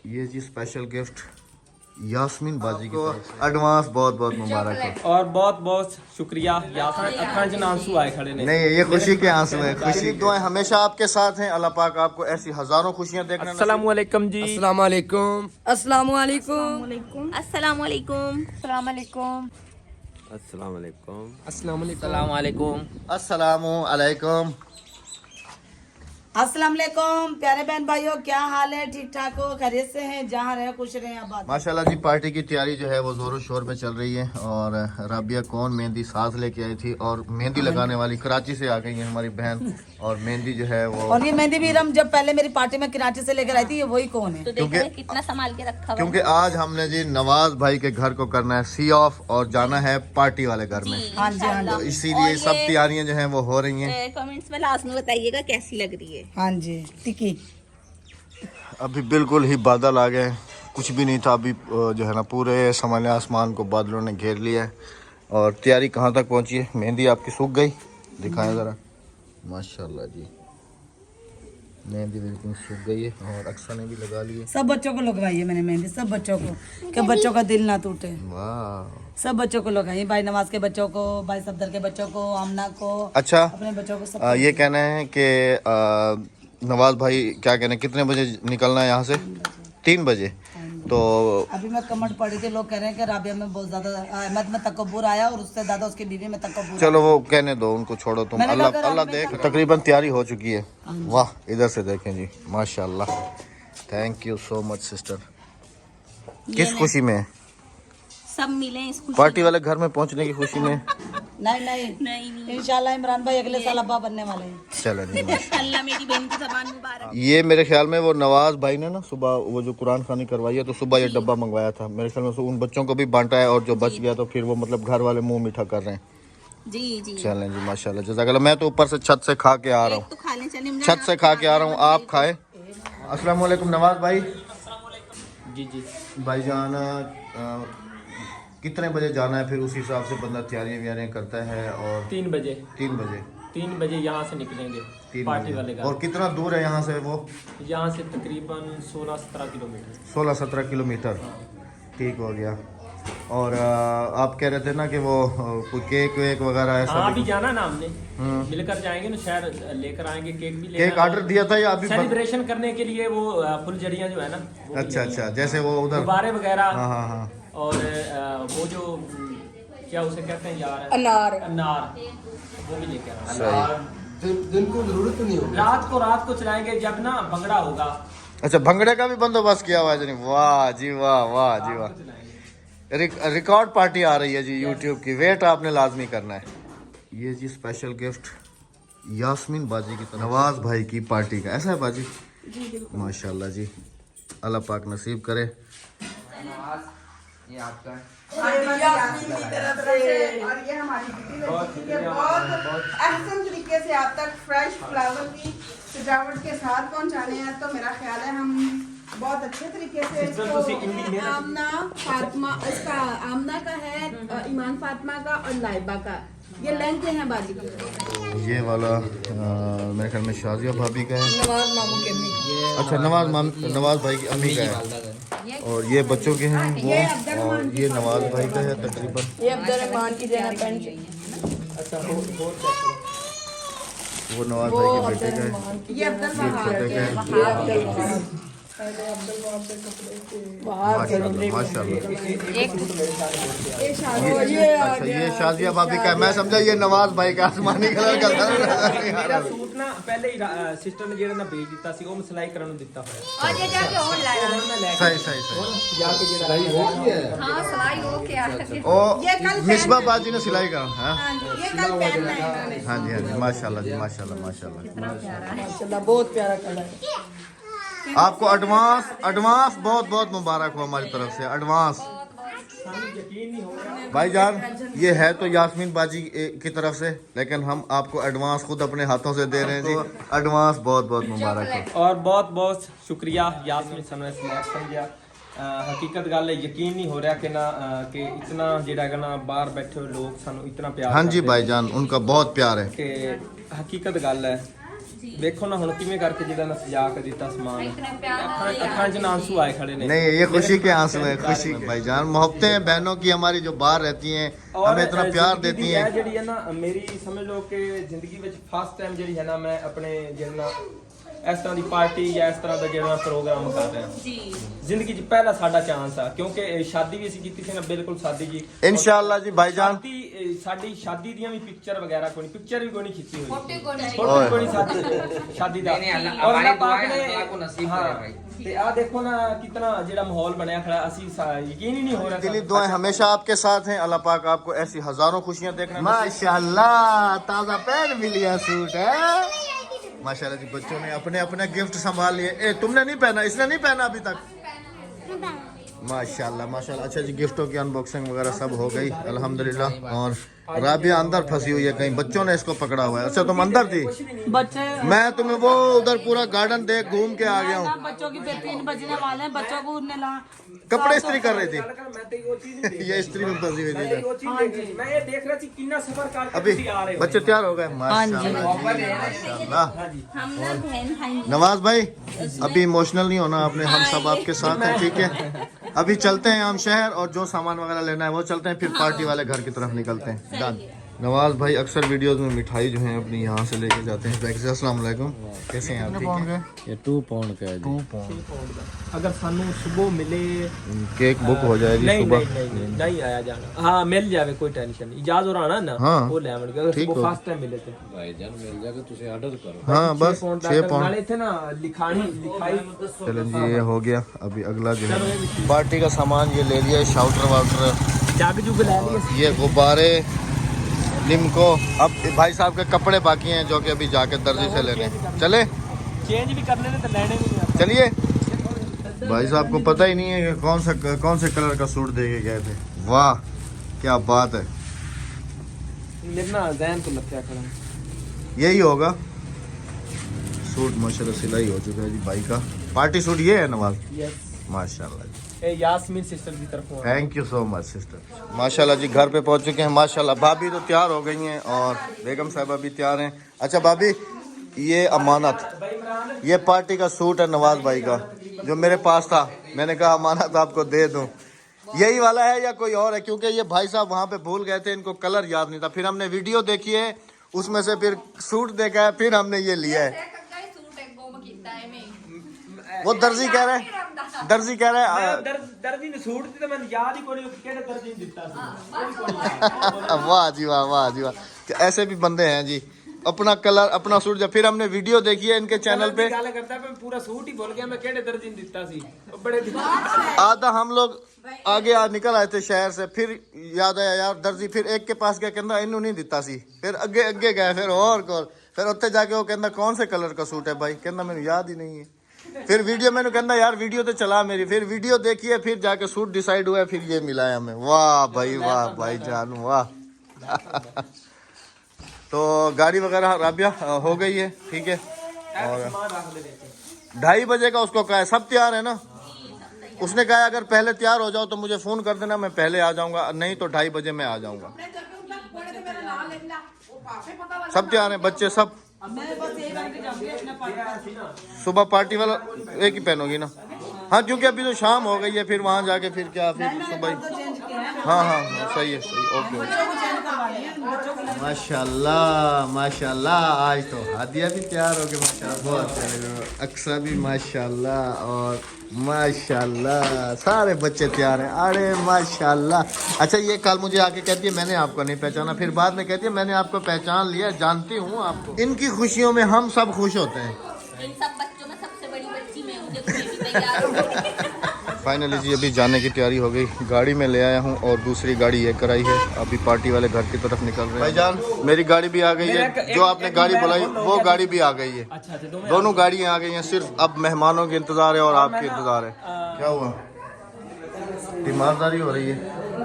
ये जी special gift Yasmin बाजी की तरफ से। एडवांस बहुत बहुत मुबारक हो और बहुत बहुत शुक्रिया। यास्मीन अखा च आंसू आए खड़े ने। नहीं, ये खुशी के आंसू हैं। खुशी दुआएं हमेशा आपके साथ हैं। अल्लाह पाक आपको ऐसी हजारों खुशियां देखना। अस्सलाम वालेकुम जी। अस्सलाम वालेकुम। अस्सलाम वालेकुम। अस्सलाम वालेकुम। अस्सलाम वालेकुम। अस्सलाम वालेकुम। अस्सलाम वालेकुम। अस्सलामु अलैकुम। अस्सलाम वालेकुम प्यारे बहन भाइयों, क्या हाल है? ठीक ठाक हो? खैरियत से हैं? जहाँ रहे खुश रहे आबाद। माशाल्लाह जी, पार्टी की तैयारी जो है वो जोरों शोर में चल रही है। और राबिया कौन मेहंदी साथ लेके आई थी और मेहंदी लगाने वाली कराची से आ गई है हमारी बहन। और मेहंदी जो है वो, और ये मेहंदी भी हम जब पहले मेरी पार्टी में कराची से लेकर आई थी, ये वही कौन है? तो देखो कितना संभाल के रखा हुआ है। क्योंकि आज हमने जी नवाज भाई के घर को करना है सी ऑफ और जाना है पार्टी वाले घर में। हाँ जी, हाँ तो जी। इसीलिए सब तैयारियां जो हैं वो हो रही हैं। कमेंट्स में लास्ट में बताइएगा कैसी लग रही है। हाँ जी, टिकी। अभी बिल्कुल ही बादल आ गए, कुछ भी नहीं था। अभी जो है ना पूरे समझ आसमान को बादलों ने घेर लिया है। और तैयारी कहाँ तक पहुँची है? मेहंदी आपकी सूख गई, दिखाएं ज़रा। माशाल्लाह जी, मेहंदी बिल्कुल सूख गई है और अक्सर ने भी लगा ली है। सब बच्चों को लगवाई है मैंने मेहंदी, सब बच्चों को, कि बच्चों का दिल ना टूटे। वाह, सब बच्चों को लगाई, भाई नवाज के बच्चों को, भाई सफदर के बच्चों को, आमना को, अच्छा। अपने बच्चों को सब। ये कहना है कि नवाज भाई क्या कहना है, कितने बजे निकलना है यहाँ से? 3 बजे। तो अभी मैं कमेंट पढ़ी थी, लोग कह रहे हैं कि राबिया में बहुत ज्यादा अहमद में तकब्बुर आया और उससे ज्यादा उसकी बीवी में तकब्बुर। चलो वो कहने दो, उनको छोड़ो तुम। मैंने अल्लाह कहा अल्लाह रात देख, में तकरीबन तैयारी हो चुकी है। वाह, इधर से देखें जी, माशाल्लाह। Thank you so much sister. किस खुशी में? सब मिले इस खुशी पार्टी वाले घर में पहुंचने की खुशी में? नहीं, इंशाल्लाह इमरान भाई अगले साल अब्बा बनने वाले हैं। चलो जी, अल्लाह मेरी बहन की ज़बान मुबारक। ये मेरे ख्याल में वो नवाज भाई ने ना सुबह वो जो कुरान खानी करवाई है, तो सुबह ये डब्बा मंगवाया था मेरे ख्याल में। उन बच्चों को भी बांटा है और जो बच गया तो फिर वो मतलब घर वाले मुंह मीठा कर रहे हैं। जी जी। चलें जी, माशाल्लाह, जज़ाकल्लाह। मैं तो ऊपर से छत से खा के आ रहा हूँ, तो खा लें, चलिए हम छत से खा के आ रहा हूँ, आप खाए। अस्सलाम वालेकुम नवाज भाई। जी जी। भाईजान, कितने बजे जाना है? फिर उस हिसाब से बंदा तैयारियां व्यारियां करता है। और 3 बजे 3 बजे 3 बजे यहाँ से निकलेंगे 3 पार्टी वाले बजे। घर। और कितना दूर है यहाँ से? वो यहाँ से तकरीबन 16-17 किलोमीटर। 16-17 किलोमीटर। ठीक हो गया। और आप कह रहे थे ना कि वो कोई केक वेक वगैरह ऐसा? हाँ, अभी जाना ना हमने, मिलकर जाएंगे ना, शायद लेकर आएंगे केक भी। केक ऑर्डर दिया था या अभी? सेलिब्रेशन करने के लिए वो फुलझड़ियाँ जो है ना, वो भी अच्छा लेनी अच्छा, है। जैसे वो उधर गुब्बारे वगैरह। हाँ हाँ हाँ। और वो जो क्या उसे कहते हैं यार, अनार। अनार, वो भी लेके आना। सही। दिन को जरूरत नहीं होगी। रात को चलाएंगे जब ना भंगड़ा होगा। अच्छा, भंगड़े का भी बंदोबस्त किया हुआ है जी। वाह जी वाह, वाह जी वाह। रिकॉर्ड पार्टी आ रही है जी यूट्यूब की, वेट आपने लाजमी करना है। ये जी स्पेशल गिफ्ट यास्मीन बाजी की तरफ, नवाज भाई की पार्टी का। ऐसा है बाजी? माशाल्लाह जी, अल्लाह पाक नसीब करे। ये आपका और ये हमारी बहुत अहसन तरीके से आप तक फ्रेश फ्लावर की सजावट के साथ पहुंचाने हैं। तो मेरा ख्याल है हम बहुत अच्छे तरीके से इसको आमना फातिमा, इसका आमना का है, ईमान फातिमा का और लाइबा का, ये लहंगे हैं बाजी के। ये वाला मेरे ख्याल में शाजिया भाभी का है। नवाज मामू के अम्मी का। अच्छा, नवाज भाई की अम्मी का है। और ये बच्चों के हैं वो, और ये नवाज भाई का है तकरीबन। ये अब्दुर्रहमान की देना पेंट। वो नवाज भाई के बेटे का है। ये अब्दुल छोटे का है। माशाल्लाह। अच्छा, ये शाजिया भाभी का है। मैं समझा ये नवाज भाई का आसमानी कलर का मेरा सूट ना पहले ही सिस्टर ने जेड़ा ना भेज दिता सी, वो मैं सिलाई करन दिता होया। और ये जाके और लाया। सही सही सही। जाके जेड़ा हाँ, सिलाई हो क्या है? ओ मिसबा बाजी ने सिलाई का। हाँ ये कल पहनना है इन्होंने। हाँ जी, हाँ जी, माशाल्लाह जी, माशाल्लाह माशाल्लाह। माशाल्लाह बहुत प्यारा कलर है। आपको एडवांस बहुत बहुत मुबारक हो हमारी तरफ से, एडवांस। भाईजान, ये है तो यास्मीन बाजी की तरफ से, लेकिन हम आपको एडवांस खुद अपने हाथों से दे रहे हैं जी। एडवांस बहुत बहुत मुबारक हो। और बहुत बहुत शुक्रिया यास्मीन सन सिलेक्ट समझिया। हकीकत गल है, यकीन नहीं हो रहा कि ना कि इतना जेड़ा है ना बाहर बैठे हुए लोग सानू इतना प्यार। हाँ जी भाईजान, उनका बहुत प्यार है। कि हकीकत गल है, ਵੇਖੋ ਨਾ ਹੁਣ ਕਿਵੇਂ ਕਰਕੇ ਜਿਹੜਾ ਨਾ ਸਜਾ ਕੇ ਦਿੱਤਾ ਸਮਾਨ इतने प्यार ਅੱਖਾਂ 'ਚ ਨਾ ਆंसू ਆਏ खड़े ने नहीं ये खुशी के आंसू है, खुशी के भाईजान। मोहब्बतें हैं बहनों की हमारी जो बाहर रहती हैं, हमें इतना प्यार देती हैं। ਜਿਹੜੀ ਹੈ ਨਾ ਮੇਰੀ ਸਮਝ ਲਓ ਕਿ ਜ਼ਿੰਦਗੀ ਵਿੱਚ ਫਸਟ ਟਾਈਮ ਜਿਹੜੀ ਹੈ ਨਾ ਮੈਂ ਆਪਣੇ ਜਿਹੜਾ ਇਸ ਤਰ੍ਹਾਂ ਦੀ ਪਾਰਟੀ ਜਾਂ ਇਸ ਤਰ੍ਹਾਂ ਦਾ ਜਿਹੜਾ ਪ੍ਰੋਗਰਾਮ ਕਰ ਰਿਹਾ जी ਜ਼ਿੰਦਗੀ 'ਚ ਪਹਿਲਾ ਸਾਡਾ ਚਾਂਸ ਆ ਕਿਉਂਕਿ ਸ਼ਾਦੀ ਵੀ ਅਸੀਂ ਕੀਤੀ ਸੀ ਨਾ ਬਿਲਕੁਲ ਸਾਦੀ ਜੀ इंशाल्लाह जी भाईजान। ਸਾਡੀ ਸ਼ਾਦੀ ਦੀਆਂ ਵੀ ਪਿਕਚਰ ਵਗੈਰਾ ਕੋਈ ਨਹੀਂ ਪਿਕਚਰ ਵੀ ਕੋਈ ਨਹੀਂ ਖਿੱਚੀ ਹੋਈ फोटो को नहीं ਫੋਟੋ ਕੋਈ ਨਹੀਂ ਸ਼ਾਦੀ ਦਾ ਔਰ ਅੱਲਾਹ ਪਾਕ ਨੇ ਕੋ ਨਸੀਬ ਕਰੇ ਭਾਈ ਤੇ ਆ ਦੇਖੋ ਨਾ कितना ਜਿਹੜਾ ਮਾਹੌਲ ਬਣਿਆ ਖੜਾ ਅਸੀਂ ਯਕੀਨ ही नहीं हो रहा दिली दुआएं हमेशा आपके साथ हैं। अल्लाह पाक आपको ऐसी हजारों खुशियां देखना। माशाल्लाह ताजा पहन भी लिया सूट है माशाल्लाह जी। बच्चों ने अपने अपने गिफ्ट संभाल लिए। ए तुमने नहीं पहना, इसने नहीं पहना अभी तक। माशाल्लाह माशाल्लाह। अच्छा जी गिफ्टों की अनबॉक्सिंग वगैरह सब हो गई अल्हम्दुलिल्लाह। और राबिया अंदर फंसी हुई है कहीं, बच्चों ने इसको पकड़ा हुआ है। अच्छा तुम अंदर थी? बच्चे मैं तुम्हें वो उधर पूरा गार्डन देख घूम के आ गया हूँ। बच्चों की 3 बजने वाले हैं, बच्चों को उड़ने ला कपड़े इस्त्री कर रही थी मैं तो वो चीज नहीं ये इस्त्री में फंसी हुई थी। वो चीज देख रही थी मैं ये देख रहा थी कितना सफर करके अभी ਤੁਸੀਂ आ रहे हो बच्चे तैयार हो गए माशाल्लाह माशाल्लाह। हम ना बहन भाई नवाज भाई अभी इमोशनल नहीं होना आपने, हम सब आपके साथ हैं ठीक है। अभी चलते हैं हम शहर और जो सामान वगैरह लेना है वो चलते हैं, फिर पार्टी वाले घर की तरफ निकलते हैं। डन। नवाज भाई अक्सर वीडियोस में मिठाई जो है अपनी यहाँ से लेके जाते हैं। वैसे अस्सलाम वालेकुम, कैसे हैं आप? ठीक है। ये 2 पाउंड का है जी। 2 पाउंड अगर सानू सुबह मिले केक बुक हो जाएगी नहीं सुबह। नहीं आया जाना हाँ मिल जावे कोई टेंशन नहीं इजाज और आना ना हाँ। वो ले आवेंगे अगर ठीक सुबह हो। फर्स्ट टाइम मिले थे भाईजान मिल जाएगा तुझे ऑर्डर करो। हाँ बस 6 पाउंड। नाले थे ना लिखाई चलो जी ये हो गया। अभी अगला जो है पार्टी का सामान ये ले लिया, शाउटर वाउटर, जग जुग ले लिए ये गुब्बारे, लिमको। अब भाई साहब के कपड़े बाकी हैं जो कि अभी जाके दर्जी से लेने चले। चेंज भी करने थे तो लेने भी नहीं चलिए भाई साहब को पता ही नहीं है कि कौन से कलर का सूट दे के गए थे। वाह क्या बात है, मेरे ना जहन तो लग खड़ा यही होगा सूट। माशाल्लाह सिलाई हो चुका है जी भाई का। पार्टी सूट ये है नवाज? यस माशाल्लाह जी, यास्मीन सिस्टर की तरफ thank you so much sister. माशाल्लाह जी घर पे पहुंच चुके हैं माशाल्लाह। भाभी तो तैयार हो गई हैं और बेगम साहिबा भी तैयार हैं। अच्छा भाभी ये अमानत, ये पार्टी का सूट है नवाज भाई का जो मेरे पास था, मैंने कहा अमानत आपको दे दूं। यही वाला है या कोई और है? क्योंकि ये भाई साहब वहाँ पे भूल गए थे, इनको कलर याद नहीं था। फिर हमने वीडियो देखी है उसमें से फिर सूट देखा है, फिर हमने ये लिया है। वो दर्जी कह रहे हैं, दर्जी कह रहे हैं दर्जी ने सूट दी तो मैंने याद ही कोई केड़े दर्जी ने दिता सी वाह जी वाह, वाह जी वाह। ऐसे भी बंदे हैं जी, अपना कलर अपना सूट। जब फिर हमने वीडियो देखी है इनके चैनल पे, गाल करता मैं पूरा सूट ही भूल गया मैं केड़े दर्जी ने दिता सी बड़े आधा हम लोग आगे आज निकल आए थे शहर से, फिर याद आया यार दर्जी, फिर एक के पास गया कहना इनू नहीं दिता सी, फिर अगे अगे गए, फिर और फिर उत्ते जाके वो कहना कौन से कलर का सूट है भाई, कहना मैंने याद ही नहीं है। फिर वीडियो मैंने कहना यार वीडियो तो चला मेरी, फिर वीडियो देखिए, फिर जाके सूट डिसाइड हुआ, फिर ये मिला है हमें। वाह भाई वाह भाई जान वाह। तो गाड़ी वगैरह राबिया हो गई है ठीक है, और 2:30 बजे का उसको कहा है। सब तैयार है ना? उसने कहा अगर पहले तैयार हो जाओ तो मुझे फोन कर देना, मैं पहले आ जाऊंगा, नहीं तो 2:30 बजे मैं आ जाऊंगा। सब तैयार है बच्चे सब? सुबह पार्टी वाला एक ही पहनोगी ना? हाँ क्योंकि अभी तो शाम हो गई है, फिर वहाँ जाके फिर क्या फिर सुबह। हाँ हाँ सही है सही, ओके। माशाल्लाह माशाल्लाह आज तो हादिया भी तैयार हो गए माशाल्लाह, बहुत अक्सर भी माशाल्लाह, और माशाल्लाह सारे बच्चे तैयार हैं। अरे माशाल्लाह। अच्छा ये कल मुझे आके कहती है मैंने आपको नहीं पहचाना, फिर बाद में कहती है मैंने आपको पहचान लिया, जानती हूँ आपको। इनकी खुशियों में हम सब खुश होते हैं। इन सब बच्चों में सबसे बड़ी बच्ची मैं हूँ, देखो ये भी तैयार हो गई। फाइनली जी अभी जाने की तैयारी हो गई, गाड़ी में ले आया हूँ और दूसरी गाड़ी ये कराई है। अभी पार्टी वाले घर की तरफ निकल रहे हैं। भाईजान मेरी गाड़ी भी आ गई है, जो आपने गाड़ी बुलाई वो गाड़ी भी आ गई है। दोनों गाड़ियाँ आ गई हैं, सिर्फ अब मेहमानों के इंतजार है और आपके इंतजार है। क्या हुआ? बीमारदारी हो रही है,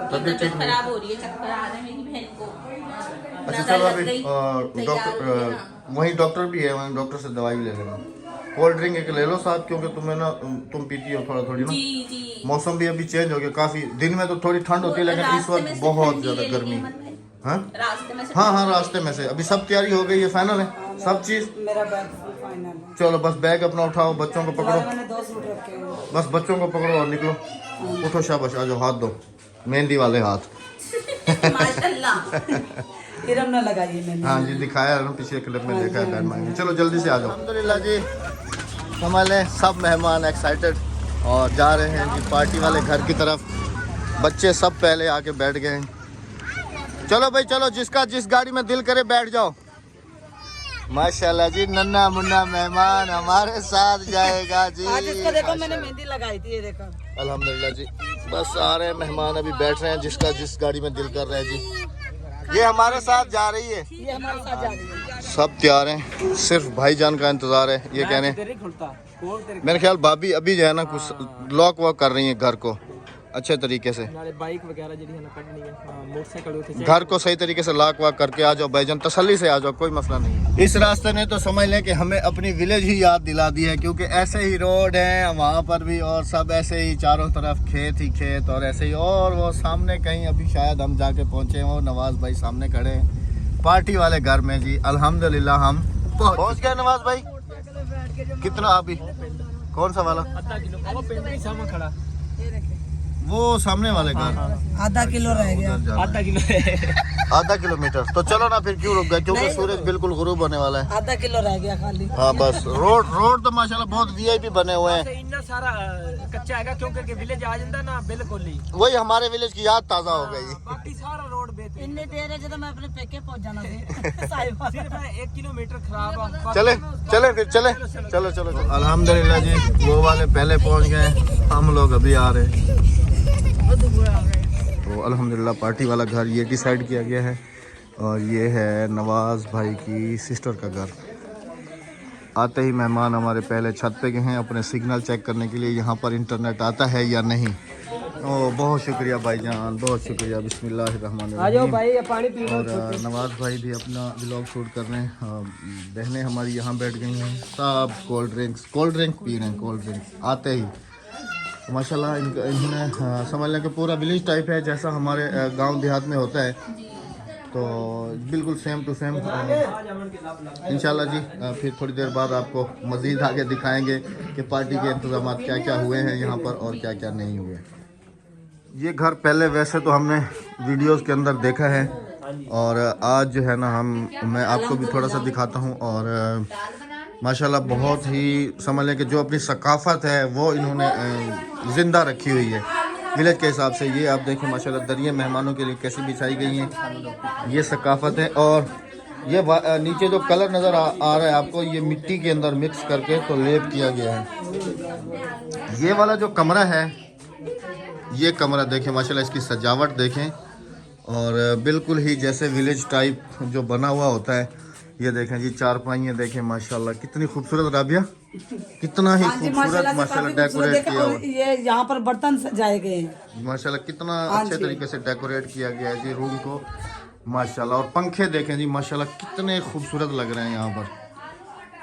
तबीयत ठीक नहीं? खराब हो रही है, चक्कर आ रहे हैं मेरी बहन को। अच्छा चलो अभी डॉक्टर वहीं डॉक्टर भी है, वहीं डॉक्टर से दवाई भी ले लेना। कोल्ड ड्रिंक एक ले लो साथ, क्योंकि तुम्हें ना तुम पीती हो थोड़ा थोड़ी ना। जी जी। मौसम भी अभी चेंज हो गया काफी, दिन में तो थोड़ी ठंड होती है लेकिन इस वक्त बहुत ज्यादा गर्मी। हाँ रास्ते में से हाँ हाँ रास्ते में से। अभी सब तैयारी हो गई है, फाइनल है? सब चीज मेरा बैग फाइनल है। चलो बस बैग अपना उठाओ, बच्चों को पकड़ो, मैंने 2 सूट रखे हैं। बस बच्चों को पकड़ो और निकलो। उठो शाबाश, आ जाओ, हाथ दो, मेहंदी वाले हाथ। माशाल्लाह। इरम ना लगाइए मैंने। हाँ जी, दिखाया ना पिछले क्लिप में, देखा है बैन मांगी। चलो जल्दी से आ जाओ। अल्हम्दुलिल्लाह जी, हमारे सब मेहमान एक्साइटेड और जा रहे हैं जी पार्टी वाले घर की तरफ। बच्चे सब पहले आके बैठ गए हैं। चलो भाई चलो, जिसका जिस गाड़ी में दिल करे बैठ जाओ। माशाल्लाह जी, नन्ना मुन्ना मेहमान हमारे साथ जाएगा जी। आज इसको देखो, मैंने मेहंदी लगाई थी, ये देखो। अल्हम्दुलिल्लाह जी, बस आ रहे हैं मेहमान, अभी बैठ रहे हैं, जिसका जिस गाड़ी में दिल कर रहा है जी। ये हमारे साथ जा रही है, ये हमारे साथ जा रही है। सब तैयार हैं, सिर्फ भाईजान का इंतजार है। ये कह रहे हैं, मेरे ख्याल भाभी अभी जो है ना कुछ लॉक वॉक कर रही है घर को अच्छे तरीके से, बाइक वगैरह जी है ना कटनी है, मोटरसाइकिल घर को सही तरीके से लॉक वॉक करके आ जाओ भाईजान, तसल्ली से आ जाओ, कोई मसला नहीं है। इस रास्ते ने तो समझ लें कि हमें अपनी विलेज ही याद दिला दी है, क्योंकि ऐसे ही रोड है वहाँ पर भी, और सब ऐसे ही चारों तरफ खेत ही खेत, और ऐसे ही, और वो सामने कहीं अभी शायद हम जाके पहुँचे, वो नवाज भाई सामने खड़े हैं पार्टी वाले घर में जी। अल्हम्दुलिल्लाह हम पहुँच गए। नवाज भाई कितना अभी, कौन सा वाला? आधा किलो वो पेंट ही सामने खड़ा, वो सामने वाले घर, आधा किलो रह गया। आधा किलो है। आधा किलोमीटर। तो चलो ना फिर, क्यों रुक गए, क्योंकि सूरज बिल्कुल गुरूब होने वाला है। आधा किलो रह गया खाली। हाँ बस, रोड तो माशाल्लाह बहुत वीआईपी बने हुए हैं। इतना सारा कच्चा है क्योंकि विलेज आ जाता ना बिल्कुल ही, वही हमारे विलेज की याद ताजा हो गई। बाकी सारा रोड बेहतर। इतनी देर है जब मैं अपने पेके पहुंच जाना सिर्फ 1 किलोमीटर खराब है। चले चले फिर चले, चलो चलो चलो। अल्हम्दुलिल्लाह जी, वो वाले पहले पहुंच गए, हम लोग अभी आ रहे हैं। तो अल्हम्दुलिल्लाह पार्टी वाला घर ये डिसाइड किया गया है, और ये है नवाज भाई की सिस्टर का घर। आते ही मेहमान हमारे पहले छत पे गए हैं अपने सिग्नल चेक करने के लिए, यहाँ पर इंटरनेट आता है या नहीं। ओ बहुत शुक्रिया भाईजान, बहुत शुक्रिया। बिस्मिल्लाहिर्रहमानिर्रहीम। भाई पानी पी लो। और नवाज भाई भी अपना व्लॉग शूट कर रहे हैं। बहनें हमारी यहाँ बैठ गई हैं, सब कोल्ड ड्रिंक्स पी रहे हैं, कोल्ड ड्रिंक्स आते ही। माशाल्लाह इन्होंने समझ लें कि पूरा विलेज टाइप है, जैसा हमारे गांव देहात में होता है, तो बिल्कुल सेम टू सेम। इंशाल्लाह जी फिर थोड़ी देर बाद आपको मज़ीद आगे दिखाएंगे कि पार्टी के इंतजाम क्या क्या हुए हैं यहाँ पर और क्या क्या नहीं हुए। ये घर पहले वैसे तो हमने वीडियोस के अंदर देखा है, और आज जो है ना मैं आपको भी थोड़ा सा दिखाता हूँ। और माशाल्लाह बहुत ही समझ लें कि जो अपनी सकाफ़त है वो इन्होंने ज़िंदा रखी हुई है विलेज के हिसाब से। ये आप देखें माशाल्लाह दरिया मेहमानों के लिए कैसी बिछाई गई हैं, ये सकाफ़त है। और ये नीचे जो कलर नज़र आ रहा है आपको, ये मिट्टी के अंदर मिक्स करके तो लेप किया गया है। ये वाला जो कमरा है, ये कमरा देखें माशाल्लाह, इसकी सजावट देखें, और बिल्कुल ही जैसे विलेज टाइप जो बना हुआ होता है। ये देखें जी, चारपाइयाँ देखें माशाल्लाह कितनी खूबसूरत। राबिया कितना ही खूबसूरत माशाल्लाह डेकोरेट किया हुआ। ये यहाँ पर बर्तन सजाए गए हैं माशाल्लाह, कितना अच्छे तरीके से डेकोरेट किया गया है जी रूम को माशाल्लाह। और पंखे देखें जी माशाल्लाह कितने खूबसूरत लग रहे हैं यहाँ पर।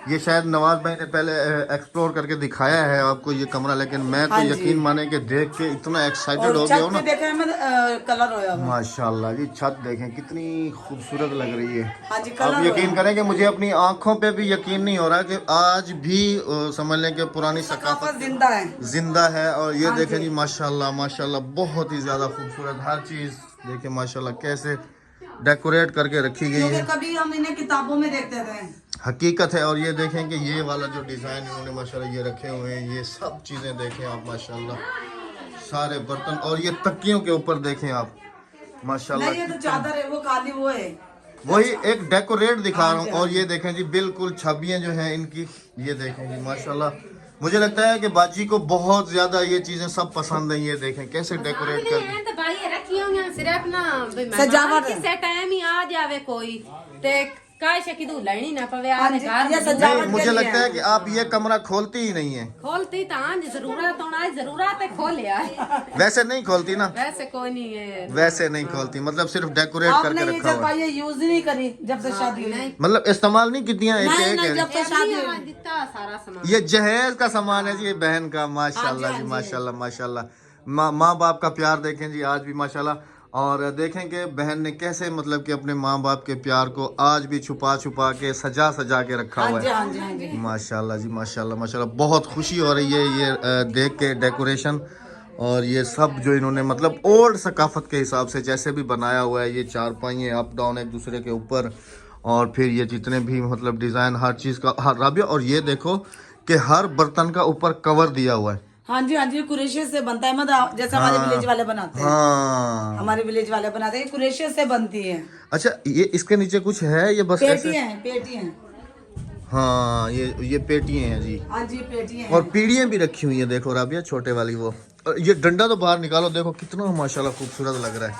ये शायद नवाज भाई ने पहले एक्सप्लोर करके दिखाया है आपको ये कमरा, लेकिन मैं तो यकीन माने कि देख के इतना एक्साइटेड हो गया हूँ ना। कलर होया माशाल्लाह जी, छत देखें कितनी खूबसूरत लग रही है। हाँ जी, आप यकीन करें कि मुझे अपनी आंखों पे भी यकीन नहीं हो रहा कि आज भी समझ लें कि पुरानी सकाफत जिंदा है। और ये देखें जी माशाल्लाह माशाल्लाह बहुत ही ज़्यादा खूबसूरत, हर चीज़ देखें माशाल्लाह कैसे डेकोरेट करके रखी गई है। कभी हम इन्हें किताबों में देखते थे, हकीकत है। और ये देखें कि ये वाला जो डिज़ाइन इन्होंने माशाल्लाह ये रखे हुए हैं, ये सब चीज़ें देखें आप माशाल्लाह, सारे बर्तन। और ये तकियों के ऊपर देखें आप माशाल्लाह, ये तो चादर है, वो काली वो है, वही एक डेकोरेट दिखा रहा हूँ। और ये देखें जी बिल्कुल छबियाँ जो हैं इनकी, ये देखें जी माशाल्लाह। मुझे लगता है कि बाजी को बहुत ज्यादा ये चीजें सब पसंद है। ये देखें कैसे डेकोरेट कर तो भाई रखी होंगी सिर्फ ना सजावट से टाइम ही आ जावे कोई ते काय शकी दूर लेनी ना पवे हाँ आने जी, घर ये में। सजावट मुझे लगता है कि आप ये कमरा खोलती ही नहीं है। खोलती तो आज जरूरत होना जरूरत है खोले आए वैसे नहीं खोलती ना, वैसे कोई नहीं है, वैसे नहीं खोलती, मतलब सिर्फ डेकोरेट आपने करके ये रखा हुआ है। ये यूज ही नहीं करी जब से शादी हुई, मतलब इस्तेमाल नहीं कितनी है, नहीं, एक नहीं, जब से शादी हुई। जितना सारा सामान ये जहेज का सामान है जी, ये बहन का। माशाल्लाह जी माशाल्लाह माशाल्लाह। माँ बाप का प्यार देखें जी आज भी माशाल्लाह। और देखेंगे बहन ने कैसे मतलब कि अपने माँ बाप के प्यार को आज भी छुपा छुपा के सजा सजा के रखा हुआ है। हाँ जी हाँ जी। माशाल्लाह जी माशाल्लाह माशाल्लाह, बहुत खुशी हो रही है ये देख के डेकोरेशन। और ये सब जो इन्होंने मतलब ओल्ड सकाफत के हिसाब से जैसे भी बनाया हुआ है, ये चारपाई अप डाउन एक दूसरे के ऊपर, और फिर ये जितने भी मतलब डिज़ाइन हर चीज़ का हर राबिया। और ये देखो कि हर बर्तन का ऊपर कवर दिया हुआ है। हाँ जी हाँ जी, कुरेशिया से बनता है, मतलब जैसे हमारे विलेज वाले बनाते हैं। हाँ हमारे विलेज वाले बनाते हैं, कुरेशिया से बनती है। अच्छा, ये इसके नीचे कुछ है, ये बस ऐसे? पेटी है। हाँ ये पेटियां हैं जी। हाँ जी पेटी है। और पीढ़ियाँ भी रखी हुई है, देखो राबिया छोटे वाली वो। और ये डंडा तो बाहर निकालो, देखो कितना माशाल्लाह खूबसूरत लग रहा है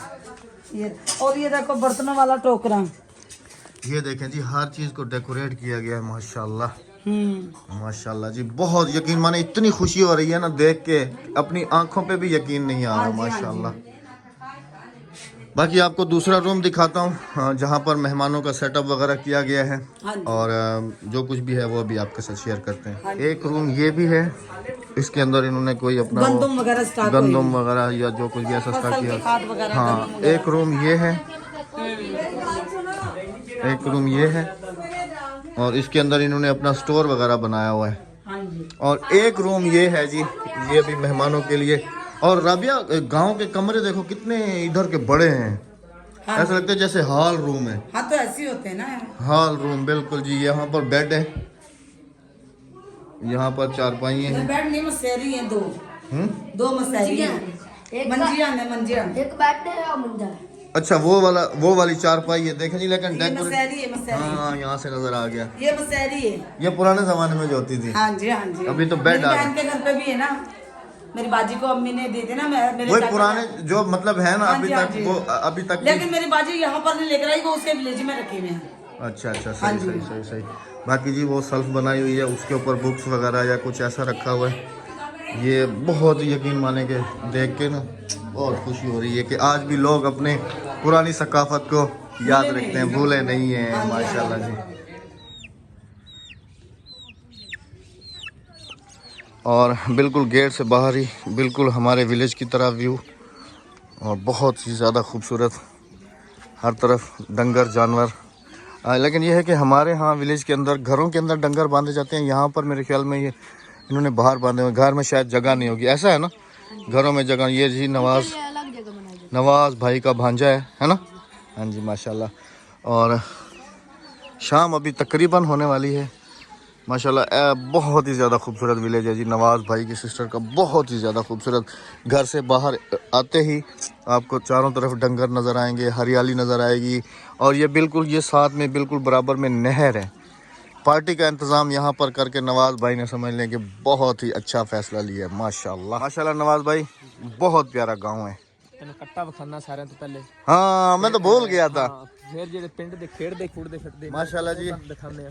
ये और ये देखो बर्तनों वाला टोकरा। ये देखें जी, हर चीज को डेकोरेट किया गया है माशाल्लाह। माशाल्लाह जी, बहुत यकीन माने इतनी खुशी हो रही है ना देख के, अपनी आंखों पे भी यकीन नहीं आ रहा माशाल्लाह। बाकी आपको दूसरा रूम दिखाता हूँ जहाँ पर मेहमानों का सेटअप वगैरह किया गया है, और जो कुछ भी है वो भी आपके साथ शेयर करते हैं। एक रूम ये भी है, इसके अंदर इन्होंने कोई अपना गंदम वगैरह या जो कुछ भी ऐसा स्टार्ट किया। हाँ, एक रूम ये है, एक रूम ये है, और इसके अंदर इन्होंने अपना स्टोर वगैरह बनाया हुआ है। और एक रूम ये है जी, ये भी मेहमानों के लिए। और राबिया गांव के कमरे देखो कितने इधर के बड़े हैं, ऐसा लगता है जैसे हॉल रूम है। हाँ तो ऐसे होते हैं ना, हॉल रूम बिल्कुल जी। यहाँ पर बेड है, यहाँ पर चारपाई है। बेड नहीं, मसेरी है दो मसेरी है, मंजिया है मंजिया। एक बेड है और मंजा है। अच्छा वो वाली चारपाई है, देखें जी, लेकिन मसेरी है मसेरी। हाँ यहाँ से नजर आ गया, ये मसेरी है। ये पुराने जमाने में जो होती थी। हाँ जी हाँ जी। अभी तो बेड आ गए। के घर पे भी है ना, मेरी बाजी को अम्मी ने दी थी ना, मेरे वही पुराने जो मतलब है ना, हाँ अभी जी, हाँ तक जी। वो अभी तक भी- लेकिन मेरी बाजी यहाँ पर नहीं लेकर आई, वो उसके विलेज में रखी हुई है। अच्छा सही सही सही सही। बाकी जी वो सेल्फ बनाई हुई है, उसके ऊपर बुक्स वगैरह या कुछ ऐसा रखा हुआ है। ये बहुत यकीन माने के देख के ना बहुत खुशी हो रही है कि आज भी लोग अपने पुरानी सकाफत को याद रखते हैं, भूले नहीं हैं माशाल्लाह जी। और बिल्कुल गेट से बाहर ही बिल्कुल हमारे विलेज की तरह व्यू, और बहुत ही ज़्यादा खूबसूरत, हर तरफ डंगर जानवर। लेकिन यह है कि हमारे यहाँ विलेज के अंदर घरों के अंदर डंगर बांधे जाते हैं, यहाँ पर मेरे ख्याल में ये इन्होंने बाहर बांधे हुए, घर में शायद जगह नहीं होगी, ऐसा है ना, घरों में जगह। ये जी नवाज भाई का भांजा है ना। हाँ जी माशाल्लाह। और शाम अभी तकरीबन होने वाली है माशाल्लाह। बहुत ही ज़्यादा खूबसूरत विलेज है जी, नवाज भाई की सिस्टर का, बहुत ही ज़्यादा खूबसूरत। घर से बाहर आते ही आपको चारों तरफ डंगर नज़र आएंगे, हरियाली नज़र आएगी, और ये बिल्कुल ये साथ में बिल्कुल बराबर में नहर है। पार्टी का इंतज़ाम यहाँ पर करके नवाज भाई ने समझ लें कि बहुत ही अच्छा फैसला लिया है माशाल्लाह। माशाल्लाह नवाज भाई, बहुत प्यारा गाँव है। कट्टा विखाना सारे तो पहले। हाँ मैं तो भूल गया था। फिर जेडे पिंड दे खेड़दे कूड़दे फिरदे माशाल्लाह जी दिखाने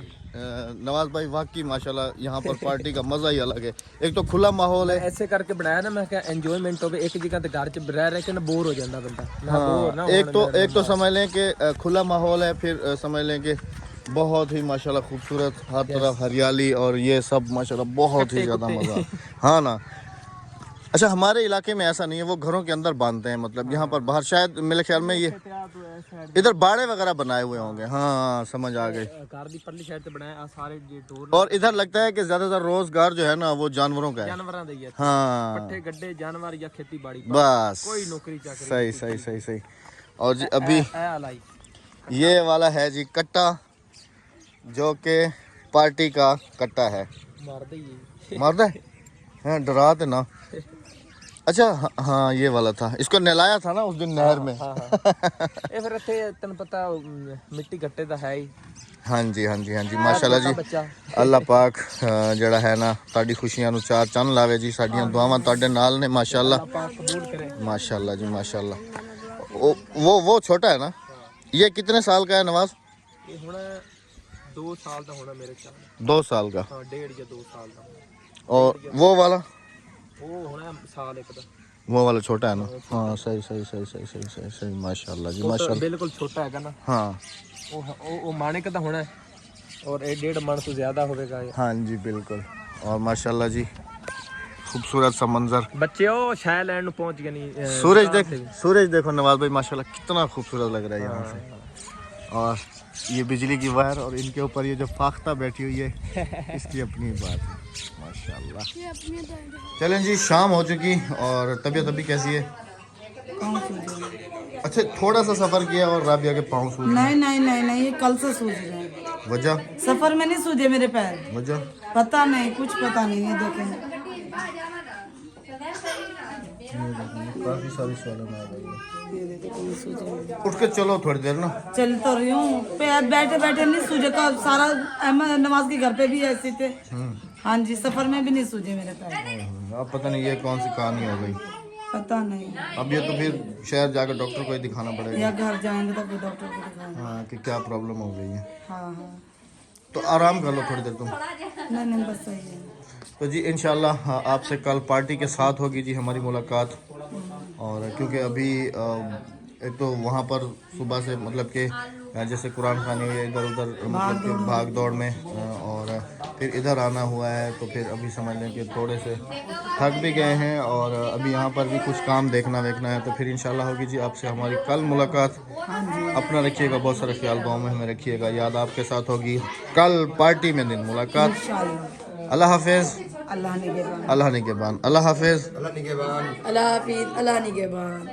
नवाज भाई, वाकई माशाल्लाह यहाँ पर पार्टी का मजा ही अलग है। एक तो खुला माहौल है, ऐसे करके बनाया ना, मैं क्या एंजॉयमेंट होवे। एक जगह ते घर च रह के ना बोर हो जाता बंदा। हाँ, एक तो समझ लें कि खुला माहौल है, फिर समझ लें कि बहुत ही माशाल्लाह खूबसूरत, हर तरफ हरियाली, और ये सब माशाल्लाह बहुत ही ज़्यादा मज़ा। हाँ ना। अच्छा, हमारे इलाके में ऐसा नहीं है, वो घरों के अंदर बांधते हैं, मतलब यहाँ पर बाहर शायद मेरे ख्याल में ये इधर बाड़े वगैरह बनाए हुए होंगे। हाँ समझ आ गई। कार दी परली साइड ते बनाया सारे जे डोर। और इधर लगता है कि ज्यादातर रोजगार जो है ना वो जानवरों का है। जानवरां दा ही है। हाँ पट्ठे गड्ढे जानवर या खेती बाड़ी, बस कोई नौकरी चाकरी। सही सही सही सही। और जी अभी लाई ये वाला है जी कट्टा, जो कि पार्टी का कट्टा है। मार दे ये मारदा है? हाँ डराते ना। अच्छा हाँ ये वाला था, इसको नहलाया था ना उस दिन नहर में। ये फिर इत्थे तन पता मिट्टी घट्टे दा है ही। हाँ जी हाँ जी हाँ जी माशाल्लाह जी। अल्लाह पाक जड़ा है ना ताड़ी खुशियां नु चार चंद लावे जी, साडियां दुआवां तुहाडे नाल ने माशाल्लाह। माशाल्लाह जी माशाल्लाह। वो छोटा है ना, ये कितने साल का है नवाज? ये हुण 2 साल दा होना मेरे ख्याल में। 2 साल का? हां 1.5 या 2 साल दा। और वो वाला? वो होना साल एक दा। वो वाला छोटा है ना? हाँ सही सही सही सही सही सही सही माशाल्लाह जी माशाल्लाह। बिल्कुल छोटा है ना। हाँ वो माणिक दा होना है, और 1.5 मन तो ज्यादा होगा। हाँ जी बिल्कुल। और माशाल्लाह जी खूबसूरत सा मंजर। बच्चे ओ शायद लैंड पहुंच गए नहीं सूरज देखो नवाज भाई माशाल्लाह कितना खूबसूरत लग रहा है यहाँ से। और ये बिजली की वायर और इनके ऊपर ये जो फाख्ता बैठी हुई है इसकी अपनी बात है माशाल्लाह। चलें जी, शाम हो चुकी और तबीयत अभी कैसी है? अच्छा, थोड़ा सा सफर किया और राबिया के पाँव सूज? नहीं नहीं नहीं नहीं, ये कल से सूझ रहे हैं। वजह? सफर में नहीं सूझे मेरे पैर। वजह पता नहीं, कुछ पता नहीं है। देखें काफी सारी सवाल आ रही है। ये देखो, ये सूझ रहे हैं। उठ के चलो थोड़ी देर ना। चल तो रही हूँ, पैर बैठे बैठे नहीं सूझे। कल सारा अहमद नवाज के घर पे भी ऐसे थे। हाँ जी, सफर में भी नहीं सूझे मेरे पैर। अब पता नहीं ये कौन सी कहानी हो गई, पता नहीं। अब ये तो फिर शहर जाकर डॉक्टर को ही दिखाना पड़ेगा या घर जाएंगे तो फिर डॉक्टर को दिखाएंगे। हाँ कि क्या प्रॉब्लम हो गई है। हाँ हाँ, तो आराम कर लो थोड़ी देर तुम। नहीं नहीं, बस सही है। तो जी इंशाल्लाह आपसे कल पार्टी के साथ होगी जी हमारी मुलाकात। और क्योंकि अभी एक तो वहाँ पर सुबह से मतलब कि जैसे कुरान खानी हुई है इधर उधर मतलब कि भाग दौड़ में, और फिर इधर आना हुआ है, तो फिर अभी समझ लें कि थोड़े से थक भी गए हैं और अभी यहाँ पर भी कुछ काम देखना है। तो फिर इंशाल्लाह होगी जी आपसे हमारी कल मुलाकात। अपना रखिएगा, बहुत सारा ख्याल दुआ में हमें रखिएगा, याद आपके साथ होगी कल पार्टी में दिन मुलाकात। इंशाल्लाह। अल्लाह हाफिज़। अल्लाह निगहबान। अल्लाह निगहबान। अल्लाह हाफिज़। अल्लाह हाफिज़। अल्लाह निगहबान।